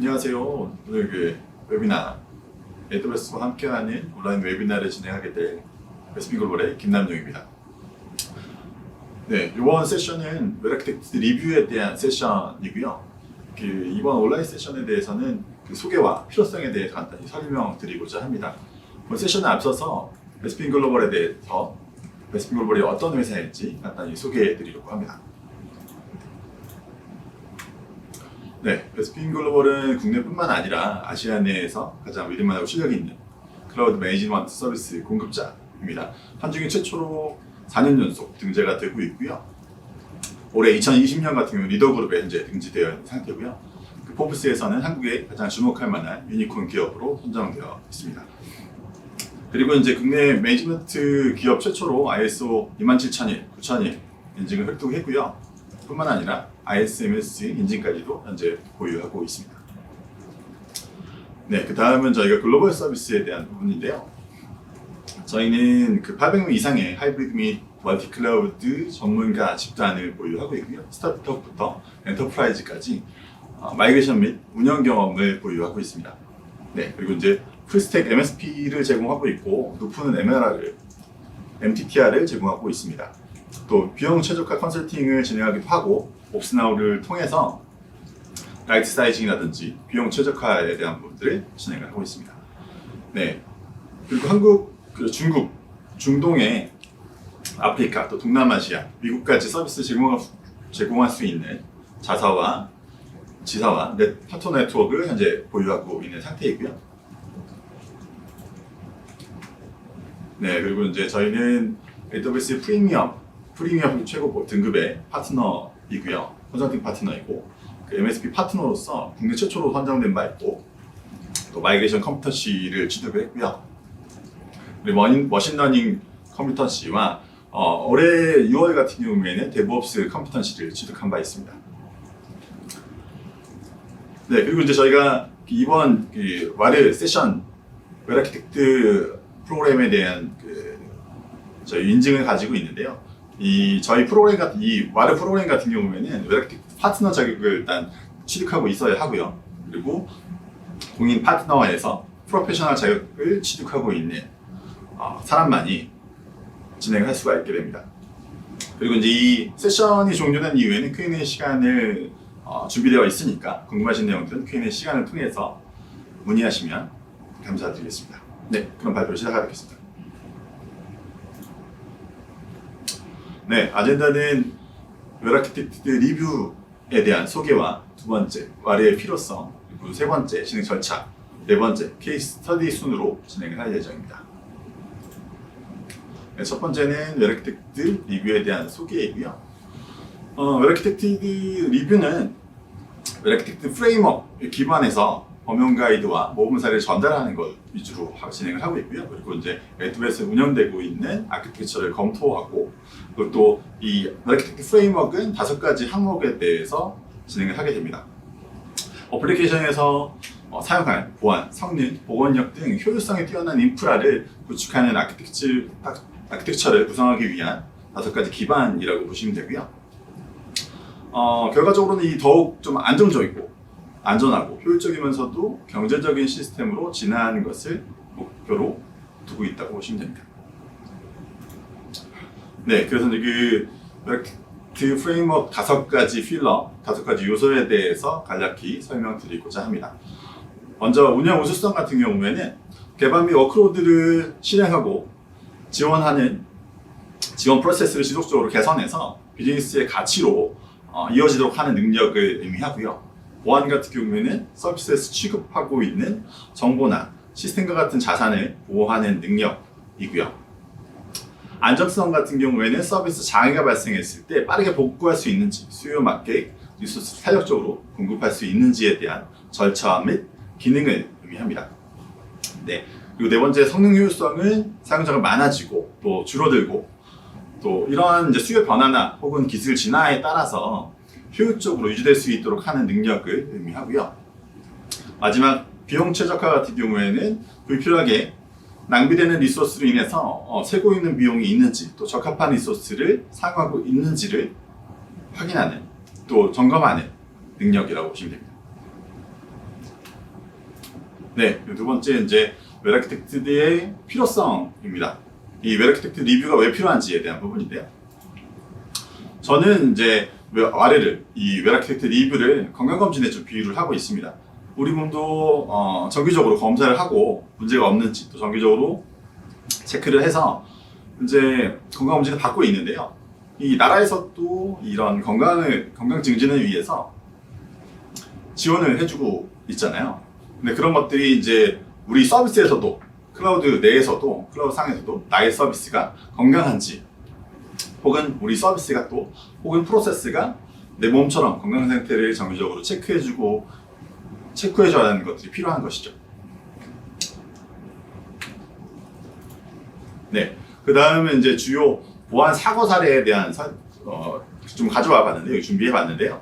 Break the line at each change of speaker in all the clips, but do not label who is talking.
안녕하세요. 오늘 웨비나 AWS와 함께하는 온라인 웨비나를 진행하게 될 SB글로벌의 김남용입니다. 네, 이번 세션은 웹아키텍트 리뷰에 대한 세션이고요. 이번 온라인 세션에 대해서는 소개와 필요성에 대해 간단히 설명드리고자 합니다. 이번 세션에 앞서서 SB글로벌에 대해서 SB글로벌이 어떤 회사인지 간단히 소개해드리려고 합니다. 네, SB글로벌은 국내뿐만 아니라 아시아 내에서 가장 믿을만하고 실력이 있는 클라우드 매니지먼트 서비스 공급자입니다. 한중에 최초로 4년 연속 등재가 되고 있고요. 올해 2020년 같은 경우 리더그룹에 현재 등재되어 있는 상태고요. 포브스에서는 한국에 가장 주목할 만한 유니콘 기업으로 선정되어 있습니다. 그리고 이제 국내 매니지먼트 기업 최초로 ISO 27001, 9001 인증을 획득했고요. 뿐만 아니라 ISMS 인증까지도 현재 보유하고 있습니다. 네, 그 다음은 저희가 글로벌 서비스에 대한 부분인데요. 저희는 800명 이상의 하이브리드 및 멀티 클라우드 전문가 집단을 보유하고 있고요. 스타트업부터 엔터프라이즈까지 마이그레이션 및 운영 경험을 보유하고 있습니다. 네, 그리고 이제 풀스택 MSP를 제공하고 있고 높은 MTTR을 제공하고 있습니다. 또 비용 최적화 컨설팅을 진행하기도 하고 옵스나우를 통해서 라이트 사이징이라든지 비용 최적화에 대한 부분들을 진행을 하고 있습니다. 네, 그리고 한국, 중국, 중동의 아프리카, 또 동남아시아, 미국까지 서비스 제공할 수 있는 자사와 지사와 파트너 네트워크를 현재 보유하고 있는 상태이고요. 네, 그리고 이제 저희는 AWS 프리미엄 최고 등급의 파트너이고요. 컨설팅 파트너이고 MSP 파트너로서 국내 최초로 선정된 바 있고 또 마이그레이션 컴퓨터시를 취득을 했고요. 그리고 머신러닝 컴퓨터시와 올해 6월 같은 경우에는 데브옵스 컴퓨터시를 취득한 바 있습니다. 네, 그리고 이제 저희가 이번 와르 세션 웹아키텍트 프로그램에 대한 저희 인증을 가지고 있는데요. 저희 프로그램 와르 프로그램 같은 경우에는 웹아키텍트 파트너 자격을 일단 취득하고 있어야 하고요. 그리고 공인 파트너에서 프로페셔널 자격을 취득하고 있는 사람만이 진행을 할 수가 있게 됩니다. 그리고 이제 이 세션이 종료된 이후에는 Q&A 시간을 준비되어 있으니까 궁금하신 내용들은 Q&A 시간을 통해서 문의하시면 감사드리겠습니다. 네, 그럼 발표를 시작하겠습니다. 네, 아젠다는 웹아키텍트 리뷰에 대한 소개와 두 번째, 와르의 필요성, 그리고 세 번째, 진행 절차, 네 번째, 케이스 스터디 순으로 진행을 할 예정입니다. 네, 첫 번째는 웹아키텍트 리뷰에 대한 소개이고요. 웹아키텍트 리뷰는 웹아키텍트 프레임워크에 기반해서 범용 가이드와 모범 사례를 전달하는 것 위주로 진행을 하고 있고요. 그리고 이제 AWS에 운영되고 있는 아키텍처를 검토하고 그리고 또 이 웹아키텍트 프레임워크는 5가지 항목에 대해서 진행을 하게 됩니다. 어플리케이션에서 사용할 보안, 성능, 복원력 등 효율성이 뛰어난 인프라를 구축하는 아키텍처를 구성하기 위한 5가지 기반이라고 보시면 되고요. 결과적으로는 이 더욱 좀 안전하고 효율적이면서도 경제적인 시스템으로 진화하는 것을 목표로 두고 있다고 보시면 됩니다. 네, 그래서 이제 그 프레임워크 5가지 요소에 대해서 간략히 설명드리고자 합니다. 먼저 운영 우수성 같은 경우에는 개발 및 워크로드를 실행하고 지원 프로세스를 지속적으로 개선해서 비즈니스의 가치로 이어지도록 하는 능력을 의미하고요. 보안 같은 경우에는 서비스에서 취급하고 있는 정보나 시스템과 같은 자산을 보호하는 능력이고요. 안정성 같은 경우에는 서비스 장애가 발생했을 때 빠르게 복구할 수 있는지, 수요에 맞게 리소스를 탄력적으로 공급할 수 있는지에 대한 절차 및 기능을 의미합니다. 네, 그리고 네 번째 성능 효율성은 사용자가 많아지고 또 줄어들고 또 이러한 이제 수요 변화나 혹은 기술 진화에 따라서 효율적으로 유지될 수 있도록 하는 능력을 의미하고요. 마지막 비용 최적화 같은 경우에는 불필요하게 낭비되는 리소스로 인해서 세고 있는 비용이 있는지 또 적합한 리소스를 사용하고 있는지를 확인하는 또 점검하는 능력이라고 보시면 됩니다. 네, 두 번째 이제 웰 아키텍트의 필요성입니다. 이 웰 아키텍트 리뷰가 왜 필요한지에 대한 부분인데요. 저는 이제 이 웰 아키텍트 리뷰를 건강검진에 좀 비유를 하고 있습니다. 우리 몸도 정기적으로 검사를 하고 문제가 없는지 또 정기적으로 체크를 해서 이제 건강검진을 받고 있는데요. 이 나라에서도 이런 건강 증진을 위해서 지원을 해주고 있잖아요. 근데 그런 것들이 이제 우리 서비스에서도 클라우드 내에서도 클라우드 상에서도 나의 서비스가 건강한지 혹은 우리 서비스가 또 혹은 프로세스가 내 몸처럼 건강 상태를 정기적으로 체크해줘야 하는 것들이 필요한 것이죠. 네, 그 다음에 이제 주요 보안 사고 사례에 대한 좀 가져와 봤는데요. 준비해 봤는데요.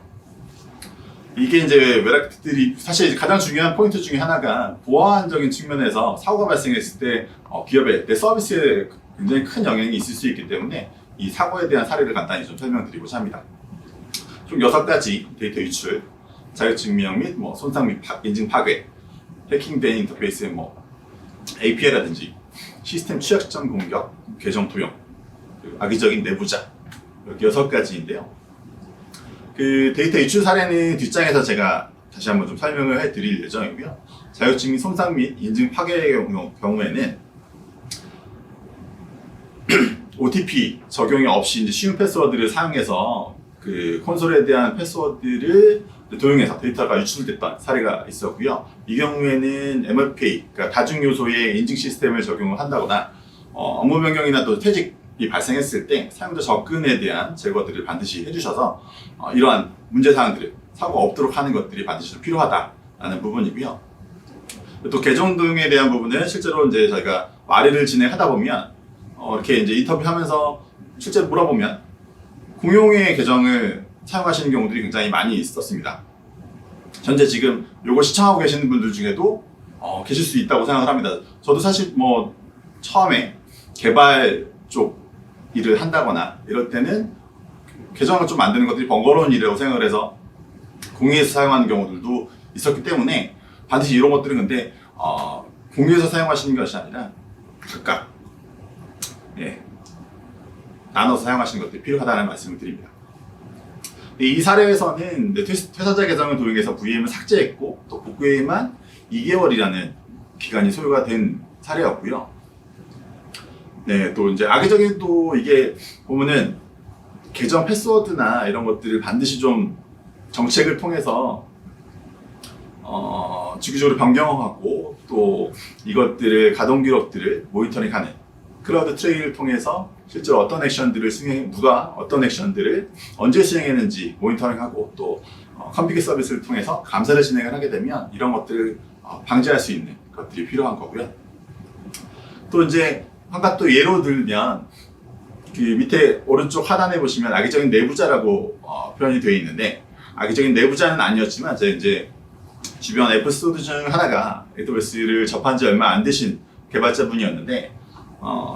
이게 이제 웰 아키텍트들이 사실 가장 중요한 포인트 중에 하나가 보안적인 측면에서 사고가 발생했을 때 기업의 내 서비스에 굉장히 큰 영향이 있을 수 있기 때문에 이 사고에 대한 사례를 간단히 좀 설명드리고자 합니다. 총 6가지 데이터 유출, 자격증명 및 손상 및 인증 파괴, 해킹된 인터페이스의 API라든지 시스템 취약점 공격, 계정 도용, 악의적인 내부자 이렇게 6가지인데요. 그 데이터 유출 사례는 뒷장에서 제가 다시 한번 좀 설명을 해드릴 예정이고요. 자격증 손상 및 인증 파괴의 경우에는 OTP 적용이 없이 이제 쉬운 패스워드를 사용해서 그 콘솔에 대한 패스워드를 도용해서 데이터가 유출됐던 사례가 있었고요. 이 경우에는 MFA, 그러니까 다중 요소의 인증 시스템을 적용을 한다거나 업무 변경이나 또 퇴직이 발생했을 때 사용자 접근에 대한 제거들을 반드시 해주셔서 이러한 문제 사항들을 사고가 없도록 하는 것들이 반드시 필요하다라는 부분이고요. 또 계정 도용에 대한 부분은 실제로 이제 저희가 말을 진행하다 보면 이렇게 이제 인터뷰하면서 실제로 물어보면 공용의 계정을 사용하시는 경우들이 굉장히 많이 있었습니다. 현재 지금 요거 시청하고 계시는 분들 중에도 계실 수 있다고 생각을 합니다. 저도 사실 처음에 개발 쪽 일을 한다거나 이럴 때는 계정을 좀 만드는 것들이 번거로운 일이라고 생각을 해서 공유해서 사용하는 경우들도 있었기 때문에 반드시 이런 것들은 근데 공유해서 사용하시는 것이 아니라 각각 나눠서 사용하시는 것들이 필요하다는 말씀을 드립니다. 이 사례에서는 퇴사자 계정을 도용해서 VM을 삭제했고 또 복구에만 2개월이라는 기간이 소요가 된 사례였고요. 네, 또 이제 악의적인 또 이게 보면은 계정 패스워드나 이런 것들을 반드시 좀 정책을 통해서 주기적으로 변경하고 또 이것들을 가동 기록들을 모니터링하는 클라우드 트레이를 통해서 실제로 어떤 액션들을 누가 어떤 액션들을 언제 수행했는지 모니터링하고 또 컨피그 서비스를 통해서 감사를 진행을 하게 되면 이런 것들을 방지할 수 있는 것들이 필요한 거고요. 또 이제 한 가지 또 예로 들면 그 밑에 오른쪽 하단에 보시면 악의적인 내부자라고 표현이 되어 있는데 악의적인 내부자는 아니었지만 제가 이제 주변 에피소드 중 하나가 AWS를 접한 지 얼마 안 되신 개발자분이었는데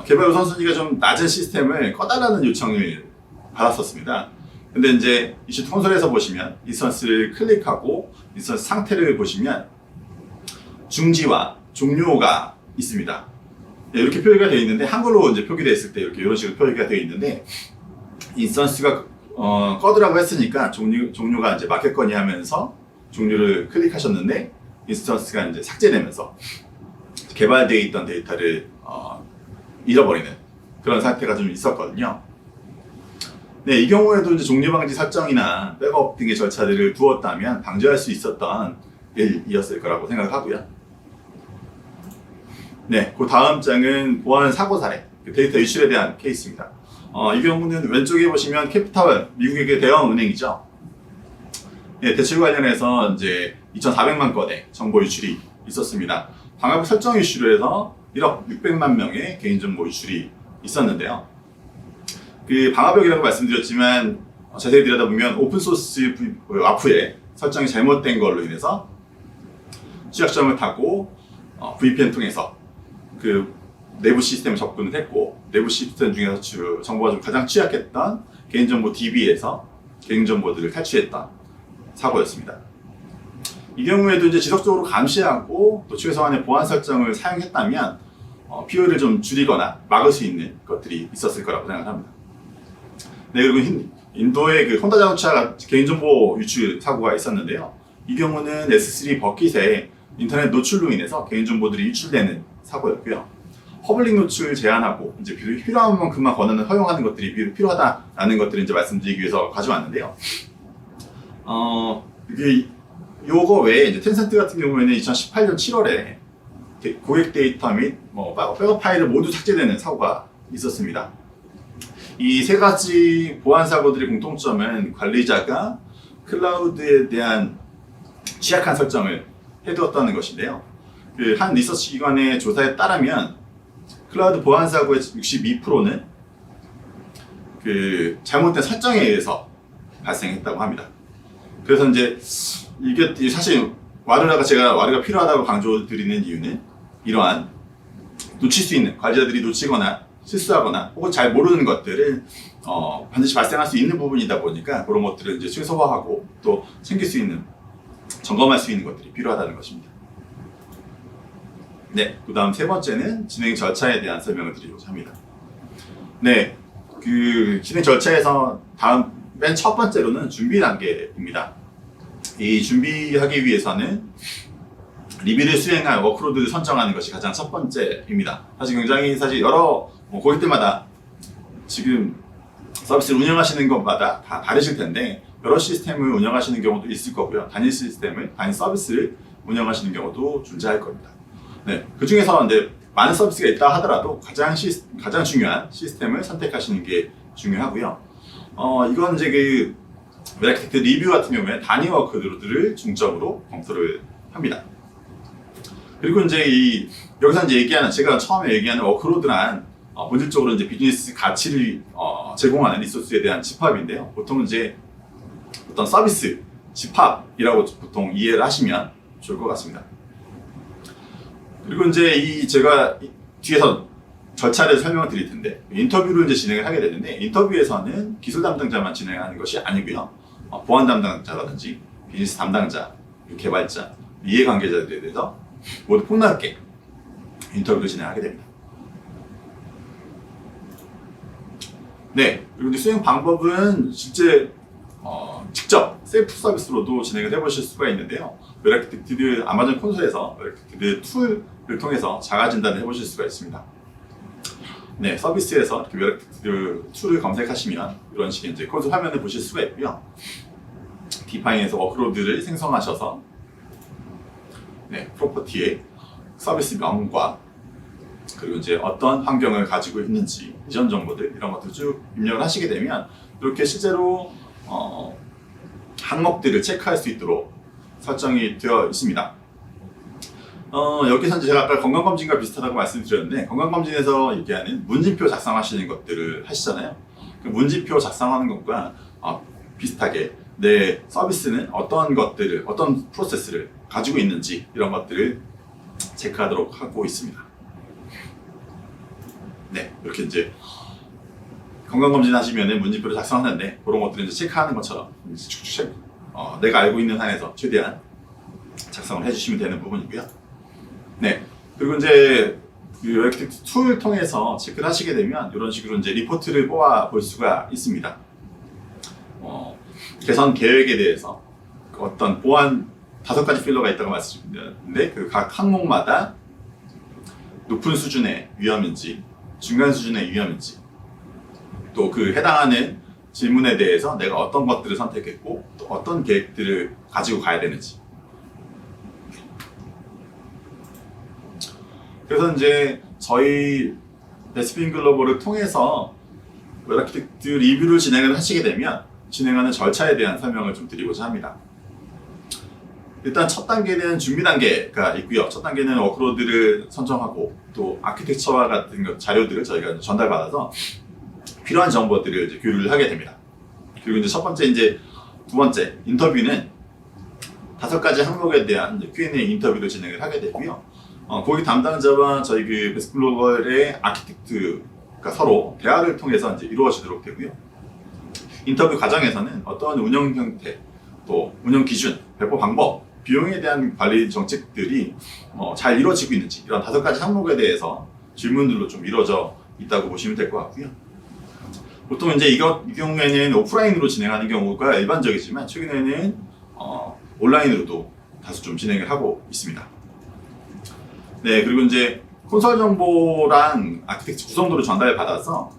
개발 우선순위가 좀 낮은 시스템을 꺼달라는 요청을 받았었습니다. 근데 이제 이슈 콘솔에서 보시면 인스턴스를 클릭하고 인스턴스 상태를 보시면 중지와 종료가 있습니다. 이렇게 표기가 되어 있는데 한글로 이제 표기되어 있을 때 이런 식으로 표기가 되어 있는데 인스턴스가 꺼두라고 했으니까 종료가 이제 맞겠거니 하면서 종료를 클릭하셨는데 인스턴스가 이제 삭제되면서 개발되어 있던 데이터를 잃어버리는 그런 상태가 좀 있었거든요. 네, 이 경우에도 이제 종료 방지 설정이나 백업 등의 절차들을 두었다면 방지할 수 있었던 일이었을 거라고 생각하고요. 네, 그 다음 장은 보안 사고 사례, 데이터 유출에 대한 케이스입니다. 이 경우는 왼쪽에 보시면 캐피탈, 미국의 대형 은행이죠. 네, 대출 관련해서 이제 2,400만 건의 정보 유출이 있었습니다. 방화벽 설정 이슈로 해서 1억 600만 명의 개인정보 유출이 있었는데요. 그 방화벽이라고 말씀드렸지만 자세히 들여다보면 오픈소스 와프에 설정이 잘못된 걸로 인해서 취약점을 타고 VPN 통해서 그 내부 시스템에 접근을 했고 내부 시스템 중에서 정보가 좀 가장 취약했던 개인정보 DB에서 개인정보들을 탈취했던 사고였습니다. 이 경우에도 이제 지속적으로 감시하고 또 최소한의 보안 설정을 사용했다면 POE를 좀 줄이거나 막을 수 있는 것들이 있었을 거라고 생각합니다. 네, 그리고 인도의 그 혼다 자동차 개인정보 유출 사고가 있었는데요. 이 경우는 S3 버킷에 인터넷 노출로 인해서 개인정보들이 유출되는 사고였고요. 퍼블릭 노출 제한하고 이제 필요한 만큼만 권한을 허용하는 것들이 필요하다라는 것들을 이제 말씀드리기 위해서 가져왔는데요. 이게 요거 외에 이제 텐센트 같은 경우에는 2018년 7월에 고객 데이터 및 백업 파일을 모두 삭제되는 사고가 있었습니다. 이 세 가지 보안 사고들의 공통점은 관리자가 클라우드에 대한 취약한 설정을 해두었다는 것인데요. 그 한 리서치 기관의 조사에 따르면 클라우드 보안 사고의 62%는 그 잘못된 설정에 의해서 발생했다고 합니다. 그래서 이제 이게 사실 와르가 필요하다고 강조드리는 이유는 이러한 놓칠 수 있는 관리자들이 놓치거나 실수하거나 혹은 잘 모르는 것들을 반드시 발생할 수 있는 부분이다 보니까 그런 것들을 이제 최소화하고 또 챙길 수 있는 점검할 수 있는 것들이 필요하다는 것입니다. 네, 그 다음 세 번째는 진행 절차에 대한 설명을 드리고자 합니다. 네, 그 진행 절차에서 맨 첫 번째로는 준비 단계입니다. 이 준비하기 위해서는 리뷰를 수행할 워크로드를 선정하는 것이 가장 첫 번째입니다. 사실 여러 고객들마다 지금 서비스를 운영하시는 것마다 다 다르실 텐데 여러 시스템을 운영하시는 경우도 있을 거고요. 단일 서비스를 운영하시는 경우도 존재할 겁니다. 네, 그 중에서 이제 많은 서비스가 있다 하더라도 가장 중요한 시스템을 선택하시는 게 중요하고요. 이건 이제 그 웹아키텍트 리뷰 같은 경우에 단위 워크로드를 중점으로 검토를 합니다. 그리고 이제 여기서 이제 제가 처음에 얘기하는 워크로드란 본질적으로 이제 비즈니스 가치를 제공하는 리소스에 대한 집합인데요. 보통 이제 어떤 서비스 집합이라고 보통 이해를 하시면 좋을 것 같습니다. 그리고 이제 제가 뒤에서 절차를 설명을 드릴 텐데 인터뷰를 이제 진행을 하게 되는데 인터뷰에서는 기술 담당자만 진행하는 것이 아니고요. 보안 담당자라든지 비즈니스 담당자, 개발자, 이해관계자들에 대해서 모두 폭넓게 인터뷰를 진행하게 됩니다. 네, 그리고 이제 수행 방법은 실제 직접 셀프 서비스로도 진행을 해보실 수가 있는데요. 웹아키텍트 아마존 콘솔에서 웹아키텍트 툴을 통해서 자가 진단을 해보실 수가 있습니다. 네, 서비스에서 이렇게 웹아키텍트 툴을 검색하시면 이런 식의 이제 콘솔 화면을 보실 수가 있고요. 디파인에서 워크로드를 생성하셔서 네, 프로퍼티의 서비스 명과 그리고 이제 어떤 환경을 가지고 있는지 이전 정보들 이런 것들 쭉 입력을 하시게 되면 이렇게 실제로 항목들을 체크할 수 있도록 설정이 되어 있습니다. 여기서 이제 제가 아까 건강검진과 비슷하다고 말씀드렸는데 건강검진에서 얘기하는 문진표 작성하시는 것들을 하시잖아요. 그 문진표 작성하는 것과 비슷하게 내 서비스는 어떤 프로세스를 가지고 있는지 이런 것들을 체크하도록 하고 있습니다. 네, 이렇게 이제 건강검진 하시면 문진표를 작성하는데 그런 것들을 이제 체크하는 것처럼 내가 알고 있는 한에서 최대한 작성을 해주시면 되는 부분이고요. 네, 그리고 이제 웹아키텍트 툴을 통해서 체크를 하시게 되면 이런 식으로 이제 리포트를 뽑아 볼 수가 있습니다. 개선 계획에 대해서 어떤 보안 5가지 필러가 있다고 말씀드렸는데 그 각 항목마다 높은 수준의 위험인지 중간 수준의 위험인지 또 그 해당하는 질문에 대해서 내가 어떤 것들을 선택했고 또 어떤 계획들을 가지고 가야 되는지 그래서 이제 저희 베스핀 글로벌을 통해서 웹아키텍트 리뷰를 진행을 하시게 되면 진행하는 절차에 대한 설명을 좀 드리고자 합니다. 일단 첫 단계는 준비 단계가 있고요. 첫 단계는 워크로드를 선정하고 또 아키텍처와 같은 자료들을 저희가 전달받아서 필요한 정보들을 이제 교류를 하게 됩니다. 그리고 이제 두 번째 인터뷰는 5가지 항목에 대한 Q&A 인터뷰를 진행을 하게 되고요. 고객 담당자와 저희 그 베스핀 글로벌의 아키텍트가 서로 대화를 통해서 이제 이루어지도록 되고요. 인터뷰 과정에서는 어떤 운영 형태, 또 운영 기준, 배포 방법 비용에 대한 관리 정책들이 잘 이루어지고 있는지 이런 5가지 항목에 대해서 질문들로 좀 이루어져 있다고 보시면 될 것 같고요. 보통 이제 이 경우에는 오프라인으로 진행하는 경우가 일반적이지만 최근에는 온라인으로도 다소 좀 진행을 하고 있습니다. 네, 그리고 이제 콘솔 정보랑 아키텍처 구성도를 전달받아서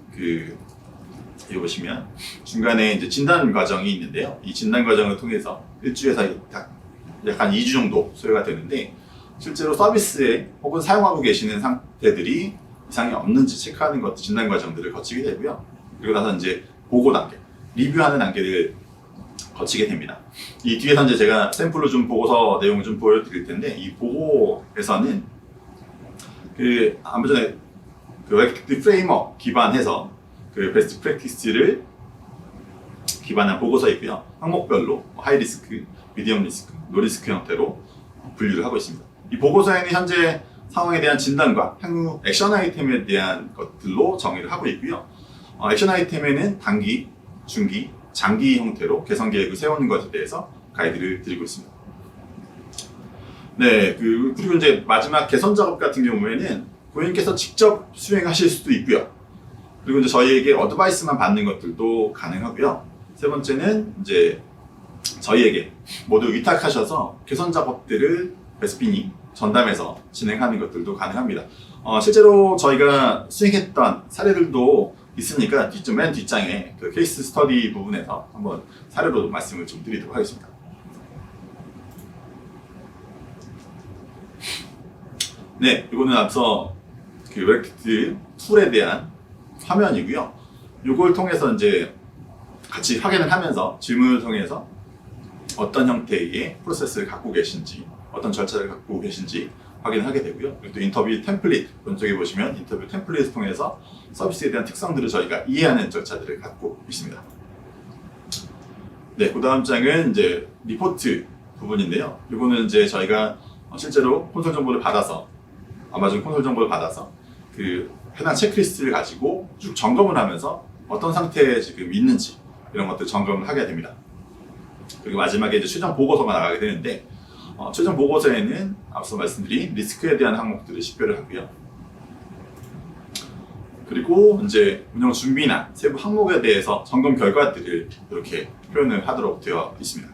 이거 보시면 중간에 이제 진단 과정이 있는데요. 이 진단 과정을 통해서 1주에서 약간 2주 정도 소요가 되는데 실제로 서비스에 혹은 사용하고 계시는 상태들이 이상이 없는지 체크하는 것 진단 과정들을 거치게 되고요. 그리고 나서 이제 보고 단계, 리뷰하는 단계를 거치게 됩니다. 이 뒤에서 이제 제가 샘플로 좀 보고서 내용을 좀 보여드릴 텐데 이 보고에서는 아까 전에 웹 프레임워크 기반해서 베스트 프랙티스를 기반한 보고서이고요. 항목별로 하이 리스크, 미디엄 리스크, 노 리스크 형태로 분류를 하고 있습니다. 이 보고서에는 현재 상황에 대한 진단과 향후 액션 아이템에 대한 것들로 정의를 하고 있고요. 액션 아이템에는 단기, 중기, 장기 형태로 개선 계획을 세우는 것에 대해서 가이드를 드리고 있습니다. 네, 그리고 이제 마지막 개선 작업 같은 경우에는 고객님께서 직접 수행하실 수도 있고요. 그리고 이제 저희에게 어드바이스만 받는 것들도 가능하고요. 세 번째는 이제 저희에게 모두 위탁하셔서 개선 작업들을 베스핀이 전담해서 진행하는 것들도 가능합니다. 실제로 저희가 수행했던 사례들도 있으니까 맨 뒷장에 케이스 스터디 부분에서 한번 사례로 말씀을 좀 드리도록 하겠습니다. 네, 이거는 앞서 웹 툴에 대한 화면이고요. 이걸 통해서 이제 같이 확인을 하면서 질문을 통해서 어떤 형태의 프로세스를 갖고 계신지, 어떤 절차를 갖고 계신지 확인하게 되고요. 그리고 또 인터뷰 템플릿, 왼쪽에 보시면 인터뷰 템플릿을 통해서 서비스에 대한 특성들을 저희가 이해하는 절차들을 갖고 있습니다. 네, 그 다음 장은 이제 리포트 부분인데요. 이거는 이제 저희가 실제로 콘솔 정보를 받아서 아마존 콘솔 정보를 받아서 해당 체크리스트를 가지고 쭉 점검을 하면서 어떤 상태에 지금 있는지 이런 것들 점검을 하게 됩니다. 그리고 마지막에 이제 최종 보고서가 나가게 되는데 최종 보고서에는 앞서 말씀드린 리스크에 대한 항목들을 식별을 하고요. 그리고 이제 운영 준비나 세부 항목에 대해서 점검 결과들을 이렇게 표현을 하도록 되어 있습니다.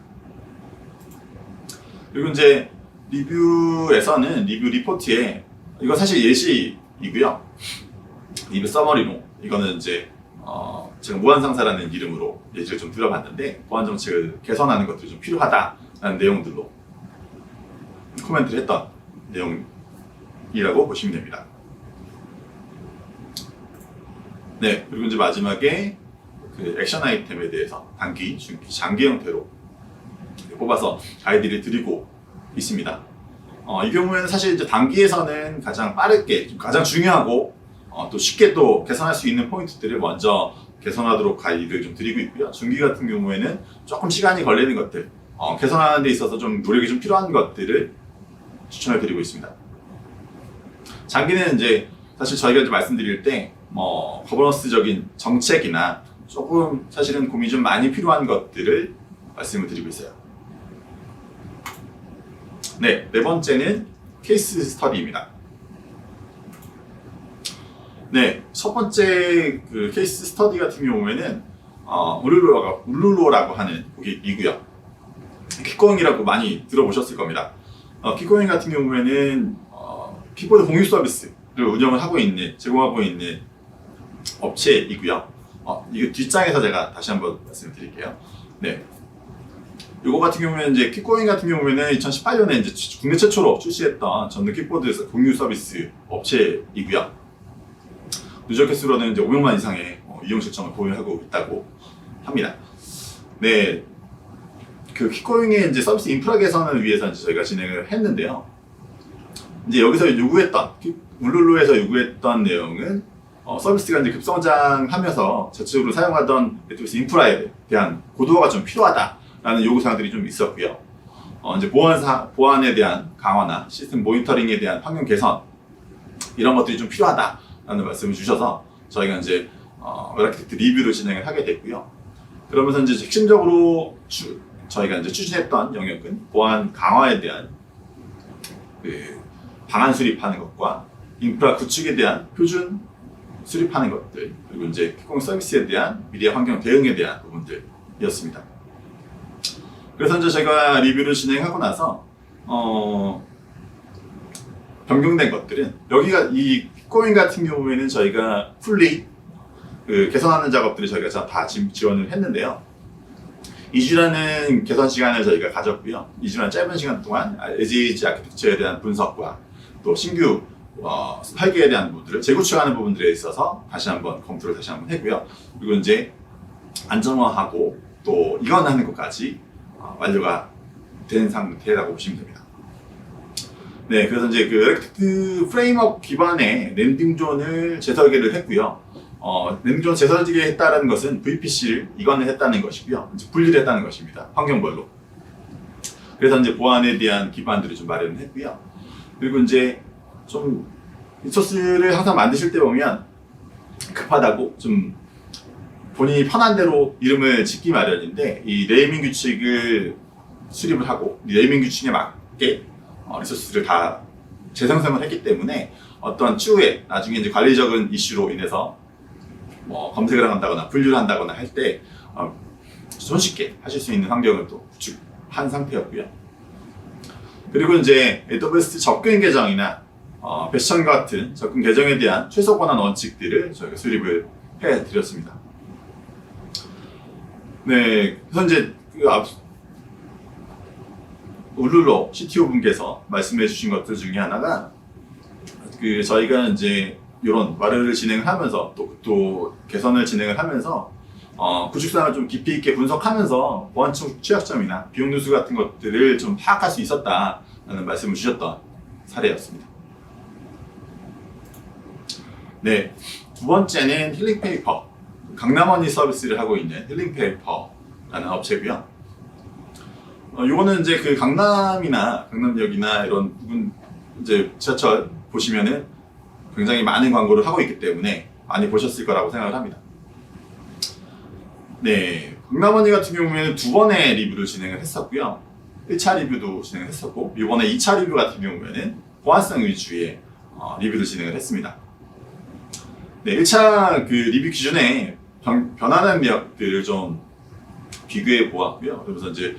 그리고 이제 리뷰에서는 리뷰 리포트에 이거 사실 예시이고요. 리뷰 서머리로 이거는 이제 제가 무한상사라는 이름으로 예시를 좀 들어봤는데 보안 정책을 개선하는 것들이 좀 필요하다라는 내용들로 코멘트를 했던 내용이라고 보시면 됩니다. 네, 그리고 이제 마지막에 액션 아이템에 대해서 단기, 중기, 장기 형태로 뽑아서 가이드를 드리고 있습니다. 이 경우에는 사실 이제 단기에서는 가장 빠르게, 가장 중요하고 또 쉽게 또 개선할 수 있는 포인트들을 먼저 개선하도록 가이드를 좀 드리고 있고요. 중기 같은 경우에는 조금 시간이 걸리는 것들, 개선하는 데 있어서 좀 노력이 좀 필요한 것들을 추천을 드리고 있습니다. 장기는 이제 사실 저희가 이제 말씀드릴 때 거버넌스적인 정책이나 조금 사실은 고민이 좀 많이 필요한 것들을 말씀을 드리고 있어요. 네, 네 번째는 케이스 스터디입니다. 네, 첫 번째 케이스 스터디 같은 경우에는 울룰로라고 하는 곡이고요. 킥고잉이라고 많이 들어보셨을 겁니다. 킥고잉 같은 경우에는 키보드 공유 서비스를 운영을 하고 있는, 제공하고 있는 업체이고요. 이거 뒷장에서 제가 다시 한번 말씀드릴게요. 네. 이거 같은 경우에는 이제 킥고잉 같은 경우에는 2018년에 이제 국내 최초로 출시했던 전동 키보드 공유 서비스 업체이고요. 누적 횟수로는 이제 500만 이상의 이용 실정을 보유하고 있다고 합니다. 네. 킥고잉의 이제 서비스 인프라 개선을 위해서 이제 저희가 진행을 했는데요. 이제 여기서 요구했던, 울룰루에서 요구했던 내용은 서비스가 이제 급성장하면서 전체적으로 사용하던 네트워크 인프라에 대한 고도화가 좀 필요하다라는 요구사항들이 좀 있었고요. 이제 보안에 대한 강화나 시스템 모니터링에 대한 환경 개선 이런 것들이 좀 필요하다라는 말씀을 주셔서 저희가 이제 아키텍트 리뷰를 진행을 하게 됐고요. 그러면서 이제 핵심적으로 저희가 이제 추진했던 영역은 보안 강화에 대한 그 방안 수립하는 것과 인프라 구축에 대한 표준 수립하는 것들, 그리고 이제 킥공 서비스에 대한 미래 환경 대응에 대한 부분들이었습니다. 그래서 이제 제가 리뷰를 진행하고 나서 변경된 것들은 여기가 이 킥코인 같은 경우에는 저희가 풀리 그 개선하는 작업들을 저희가 다 지원을 했는데요. 2주라는 개선 시간을 저희가 가졌고요. 2주라는 짧은 시간 동안 에지 아키텍처에 대한 분석과 또 신규 설계에 대한 부분들을 재구축하는 부분들에 있어서 다시 한번 검토를 다시 한번 했고요. 그리고 이제 안정화하고 또 이관하는 것까지 완료가 된 상태라고 보시면 됩니다. 네, 그래서 이제 그 엘렉트릭 프레임워크 기반의 랜딩존을 재설계를 했고요. 랜딩존 재설계했다는 것은 VPC를 이관을 했다는 것이고요. 이제 분리를 했다는 것입니다. 환경별로. 그래서 이제 보안에 대한 기반들을 좀 마련을 했고요. 그리고 이제 좀 리소스를 항상 만드실 때 보면 급하다고 좀 본인이 편한 대로 이름을 짓기 마련인데 이 네이밍 규칙을 수립을 하고 이 네이밍 규칙에 맞게 리소스를 다 재생성을 했기 때문에 어떤 추후에 나중에 이제 관리적인 이슈로 인해서 뭐 검색을 한다거나 분류를 한다거나 할 때 손쉽게 하실 수 있는 환경을 또 구축한 상태였고요. 그리고 이제 AWS 접근 계정이나 패션 같은 접근 계정에 대한 최소 권한 원칙들을 저희가 수립을 해드렸습니다. 네, 그래서 이제 울룰로 CTO 분께서 말씀해 주신 것들 중에 하나가 그 저희가 이제 이런 마르를 진행을 하면서 또 개선을 진행을 하면서 구축상을 좀 깊이 있게 분석하면서 보안 취약점이나 비용 누수 같은 것들을 좀 파악할 수 있었다라는 말씀을 주셨던 사례였습니다. 네, 두 번째는 힐링페이퍼, 강남원이 서비스를 하고 있는 힐링페이퍼라는 업체고요. 요거는 이제 그 강남이나 강남역이나 이런 부분 이제 지하철 보시면은 굉장히 많은 광고를 하고 있기 때문에 많이 보셨을 거라고 생각을 합니다. 네, 강남원이 같은 경우에는 두 번의 리뷰를 진행을 했었고요. 1차 리뷰도 진행을 했었고 이번에 2차 리뷰 같은 경우에는 보안성 위주의 리뷰를 진행을 했습니다. 네, 1차 그 리뷰 기준에 변화하는 내역들을 좀 비교해 보았고요. 그러면서 이제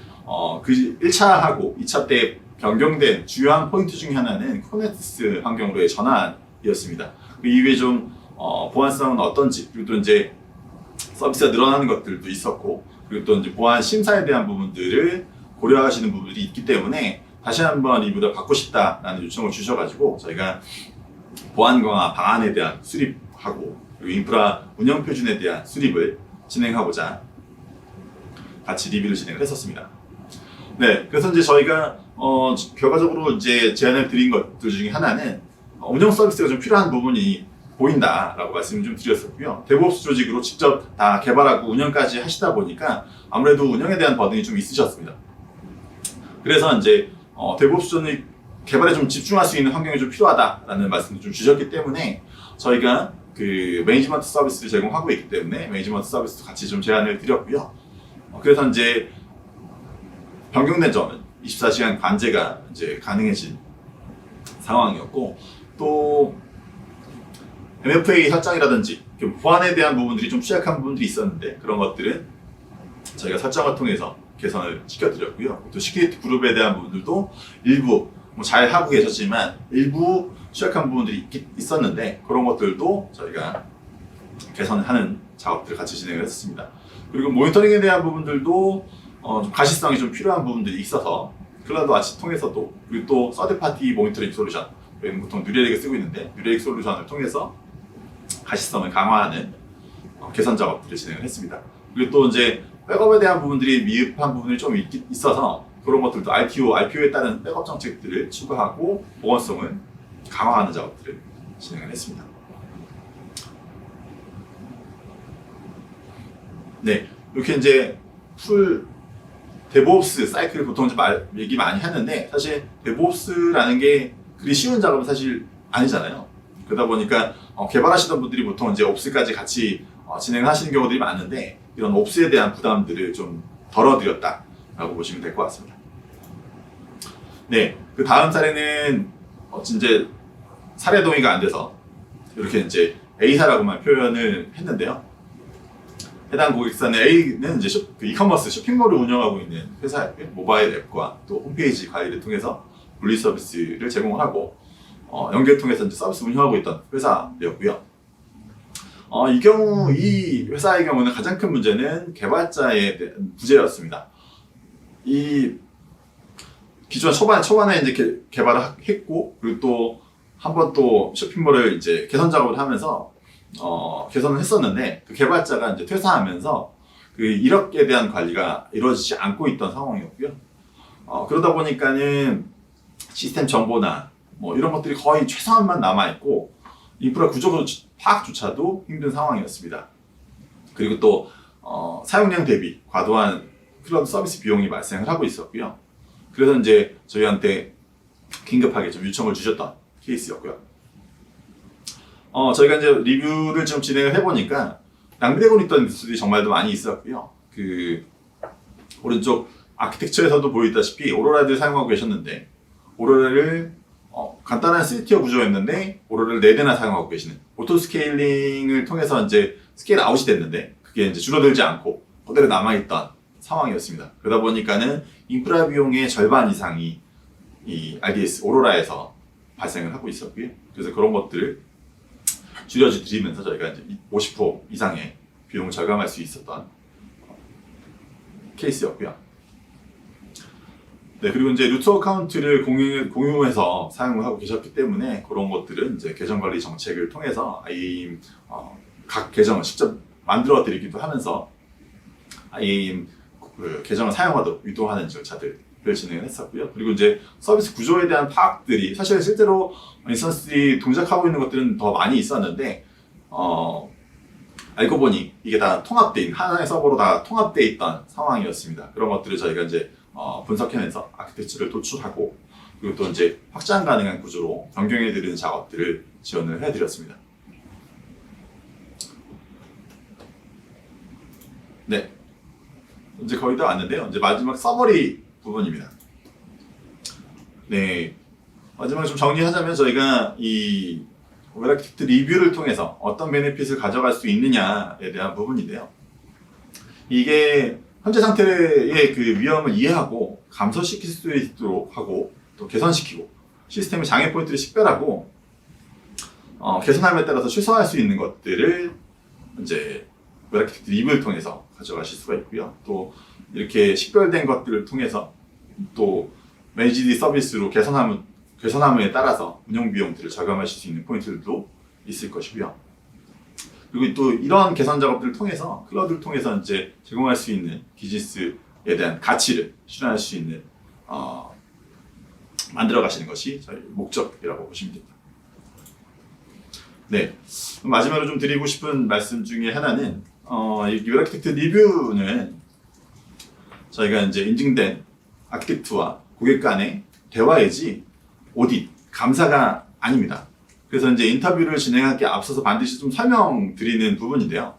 그 1차하고 2차 때 변경된 주요한 포인트 중에 하나는 쿠버네티스 환경으로의 전환이었습니다. 그 이후에 좀 보안성은 어떤지, 그리고 또 이제 서비스가 늘어나는 것들도 있었고, 그리고 또 이제 보안 심사에 대한 부분들을 고려하시는 부분들이 있기 때문에 다시 한번 리뷰를 받고 싶다라는 요청을 주셔가지고 저희가 보안 강화 방안에 대한 수립하고 그리고 인프라 운영 표준에 대한 수립을 진행하고자 같이 리뷰를 진행을 했었습니다. 네, 그래서 이제 저희가 결과적으로 이제 제안을 드린 것들 중에 하나는 운영 서비스가 좀 필요한 부분이 보인다라고 말씀을 좀 드렸었고요. 데브옵스 조직으로 직접 다 개발하고 운영까지 하시다 보니까 아무래도 운영에 대한 버든이 좀 있으셨습니다. 그래서 이제 데브옵스 조직 개발에 좀 집중할 수 있는 환경이 좀 필요하다라는 말씀을 좀 주셨기 때문에 저희가 그 매니지먼트 서비스를 제공하고 있기 때문에 매니지먼트 서비스도 같이 좀 제안을 드렸고요. 그래서 이제 변경된 점은 24시간 관제가 이제 가능해진 상황이었고 또 MFA 설정이라든지 보안에 대한 부분들이 좀 취약한 부분들이 있었는데 그런 것들은 저희가 설정을 통해서 개선을 시켜드렸고요. 또 시큐리티 그룹에 대한 부분들도 일부 잘 하고 계셨지만 일부 취약한 부분들이 있었는데 그런 것들도 저희가 개선하는 작업들을 같이 진행을 했습니다. 그리고 모니터링에 대한 부분들도 좀 가시성이 좀 필요한 부분들이 있어서 클라우드 아치 통해서도 그리고 또 서드파티 모니터링 솔루션 저희는 보통 뉴렐릭을 쓰고 있는데 뉴렐릭 솔루션을 통해서 가시성을 강화하는 개선 작업들을 진행을 했습니다. 그리고 또 이제 백업에 대한 부분들이 미흡한 부분이 좀 있어서 그런 것들도 RPO에 따른 백업 정책들을 추가하고 보건성을 강화하는 작업들을 진행을 했습니다. 네, 이렇게 이제 풀 데브옵스 사이클 보통 얘기 많이 하는데 사실 데브옵스라는 게 그리 쉬운 작업은 사실 아니잖아요. 그러다 보니까 개발하시던 분들이 보통 이제 옵스까지 같이 진행하시는 경우들이 많은데 이런 옵스에 대한 부담들을 좀 덜어드렸다. 라고 보시면 될 것 같습니다. 네, 그 다음 사례는 이제 사례 동의가 안 돼서 이렇게 이제 A사라고만 표현을 했는데요. 해당 고객사는 A는 이제 그 이커머스 쇼핑몰을 운영하고 있는 회사였고요. 모바일 앱과 또 홈페이지 관리를 통해서 분리 서비스를 제공을 하고 연계를 통해서 이제 서비스 운영하고 있던 회사였고요. 이 회사의 경우는 가장 큰 문제는 개발자에 대한 부재였습니다. 이 기존 초반에 이제 개발을 했고, 그리고 또 한 번 또 쇼핑몰을 이제 개선 작업을 하면서 개선을 했었는데, 그 개발자가 이제 퇴사하면서 그 이력에 대한 관리가 이루어지지 않고 있던 상황이었고요. 그러다 보니까는 시스템 정보나 뭐 이런 것들이 거의 최소한만 남아 있고, 인프라 구조 파악조차도 힘든 상황이었습니다. 그리고 또 사용량 대비 과도한 클라우드 서비스 비용이 발생을 하고 있었고요. 그래서 이제 저희한테 긴급하게 좀 요청을 주셨던 케이스였고요. 저희가 이제 리뷰를 좀 진행을 해보니까 낭비되고 있던 기술이 정말도 많이 있었고요. 그 오른쪽 아키텍처에서도 보이다시피 오로라를 사용하고 계셨는데, 오로라를 간단한 3티어 구조였는데 오로라를 4대나 사용하고 계시는, 오토 스케일링을 통해서 이제 스케일 아웃이 됐는데 그게 이제 줄어들지 않고 그대로 남아있던 상황이었습니다. 그러다 보니까는 인프라 비용의 절반 이상이 이 RDS 오로라에서 발생을 하고 있었고요. 그래서 그런 것들을 줄여드리면서 저희가 이제 50% 이상의 비용을 절감할 수 있었던 케이스였고요. 네, 그리고 이제 루트 어카운트를 공유해서 사용을 하고 계셨기 때문에 그런 것들은 이제 계정 관리 정책을 통해서 IAM 각 계정을 직접 만들어 드리기도 하면서 IAM 그 계정을 사용하도록 유도하는 절차들을 진행을 했었고요. 그리고 이제 서비스 구조에 대한 파악들이 사실 실제로 인스턴스들이 동작하고 있는 것들은 더 많이 있었는데 알고 보니 이게 다 통합되어 있는 하나의 서버로 다 통합되어 있던 상황이었습니다. 그런 것들을 저희가 이제 분석해내서 아키텍처를 도출하고, 그리고 또 이제 확장 가능한 구조로 변경해드리는 작업들을 지원을 해드렸습니다. 네, 이제 거의 다 왔는데요. 이제 마지막 서머리 부분입니다. 네, 마지막에 좀 정리하자면 저희가 이 웹아키텍트 리뷰를 통해서 어떤 베네핏을 가져갈 수 있느냐에 대한 부분인데요. 이게 현재 상태의 그 위험을 이해하고 감소시킬 수 있도록 하고, 또 개선시키고, 시스템의 장애 포인트를 식별하고 개선함에 따라서 최소화할 수 있는 것들을 이제 웹아키텍트 리뷰를 통해서 가져가실 수가 있고요. 또 이렇게 식별된 것들을 통해서 또 매니지드 서비스로 개선함에 따라서 운영 비용들을 절감하실 수 있는 포인트들도 있을 것이고요. 그리고 또 이러한 개선 작업들을 통해서 클라우드를 통해서 이제 제공할 수 있는 비즈니스에 대한 가치를 실현할 수 있는 만들어 가시는 것이 저희 목적이라고 보시면 됩니다. 네, 마지막으로 좀 드리고 싶은 말씀 중에 하나는 이 웹아키텍트 리뷰는 저희가 이제 인증된 아키텍트와 고객 간의 대화이지 오딧, 감사가 아닙니다. 그래서 이제 인터뷰를 진행하기 앞서서 반드시 좀 설명드리는 부분인데요.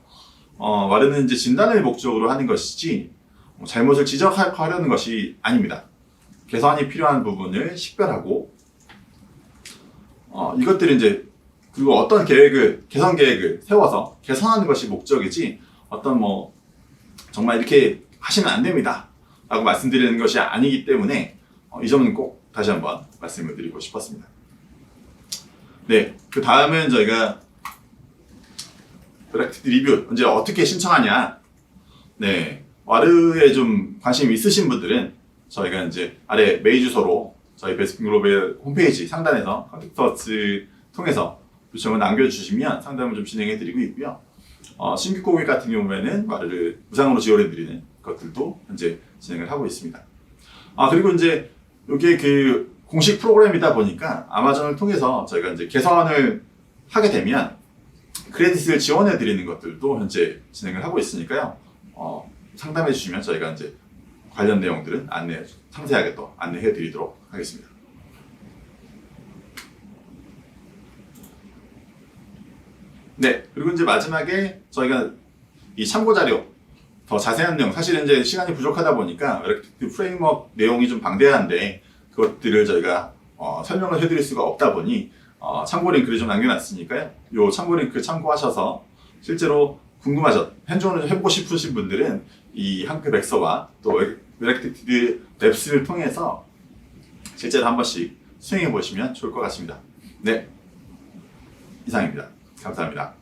말은 이제 진단을 목적으로 하는 것이지 잘못을 지적하려는 것이 아닙니다. 개선이 필요한 부분을 식별하고 이것들을 이제 그리고 어떤 개선 계획을 세워서 개선하는 것이 목적이지 어떤 뭐 정말 이렇게 하시면 안 됩니다 라고 말씀드리는 것이 아니기 때문에 이 점은 꼭 다시 한번 말씀을 드리고 싶었습니다. 네, 그 다음은 저희가 웹아키텍트 리뷰 이제 어떻게 신청하냐. 네, 와르에 좀 관심 있으신 분들은 저희가 이제 아래 메일 주소로 저희 베스킨 글로벌 홈페이지 상단에서 컨택트어스 통해서 요청을 남겨주시면 상담을 좀 진행해드리고 있고요. 신규 고객 같은 경우에는 와르를 무상으로 지원해드리는 것들도 현재 진행을 하고 있습니다. 그리고 이제 이게 그 공식 프로그램이다 보니까 아마존을 통해서 저희가 이제 개선을 하게 되면 크레딧을 지원해 드리는 것들도 현재 진행을 하고 있으니까요. 상담해 주시면 저희가 이제 관련 내용들은 상세하게 또 안내해 드리도록 하겠습니다. 네, 그리고 이제 마지막에 저희가 이 참고 자료 더 자세한 내용, 사실은 이제 시간이 부족하다 보니까 리액트 프레임워크 내용이 좀 방대한데 그것들을 저희가 설명을 해드릴 수가 없다 보니 참고 링크를 좀 남겨놨으니까요. 요 참고 링크 참고하셔서 실제로 핸즈온을 해보고 싶으신 분들은 이 한급 엑서와 또 리액트 랩스를 통해서 실제로 한 번씩 수행해 보시면 좋을 것 같습니다. 네, 이상입니다. 감사합니다.